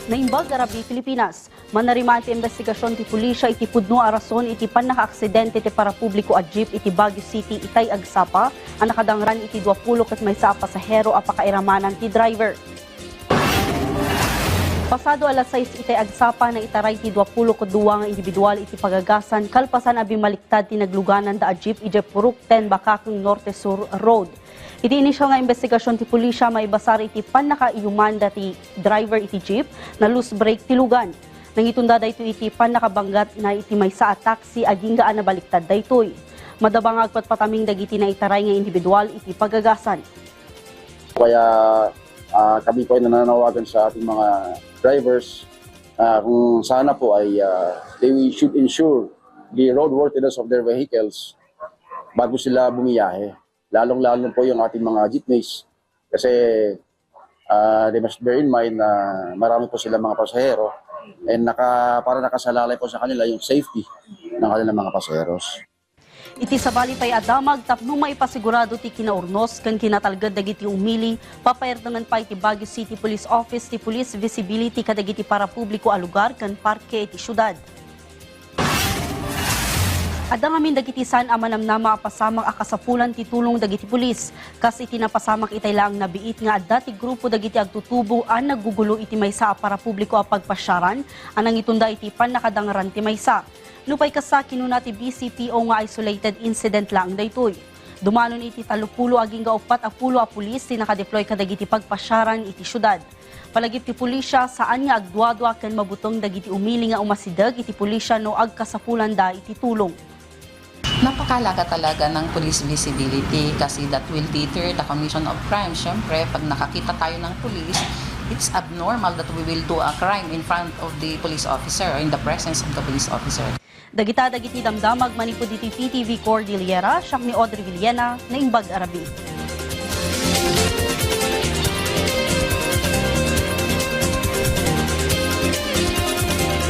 Naimbag Arabi, Pilipinas. Manarimaan ti investigasyon ti pulisya iti pudno a rason iti panaka-aksidente ti para publiko a jeep iti Baguio City itay agsapa ang nakadangran iti 20 ket maysa a pasahero a pakairamanan ti driver. Pasado alas 6 itay agsapa na itaray ti 22 nga individual iti pagagasan kalpasan abi maliktad ti nagluganan da a jeep iti Purok 10 Bakakeng Norte Sur Road. Iti inisyal nga investigasyon ti pulisya may basar iti panakaiyuman dati driver iti jeep na loose brake ti lugan. Nangitunda dayto iti panakabanggat na iti maysa a taxi aging gaan na baliktad daytoy. Madabang agpatpataming dagiti na itaray nga individual iti pagagasan. Kaya kami po ay nananawagan sa ating mga drivers kung sana po ay they should ensure the roadworthiness of their vehicles bago sila bumiyahe. Lalong-lalo po yung ating mga jeepneys kasi they must bear in mind na marami po sila mga pasahero and para nakasalalay po sa kanila yung safety ng kanilang mga pasaheros. Iti sabali pay adamag tapno maipasigurado ti kinaurnos kan kinatalgad dagiti umili papaerdangan pa iti Baguio City Police Office ti police visibility kadagiti para publiko a lugar kan parke iti syudad. Adang amin dagiti san amanamnama pasamang akasapulan ti tulong dagiti pulis kas iti napasamak itay lang nabiit nga adda ti grupo dagiti agtutubo an naggugulo iti maysa a para publiko a pagpasyaran anang itunda iti panakadangaran ti maysa. Nupay kasa kinuna ti BCPO nga isolated incident lang daytoy. Dumanon iti 30 aging 40 a pulis ti nakadeploy kadagiti pagpasyaran iti syudad. Palagip ti pulisya saan nga agduadwa ken mabutong dagiti umili nga umasidag iti pulisya no agkasapulan da iti tulong. Napakalaga talaga ng police visibility kasi that will deter the commission of crime. Siyempre, pag nakakita tayo ng police, it's abnormal that we will do a crime in front of the police officer or in the presence of the police officer. Dagiti damdamag manipod iti PTV Cordillera, siyang ni Audrey Villena, Naimbag Arabi.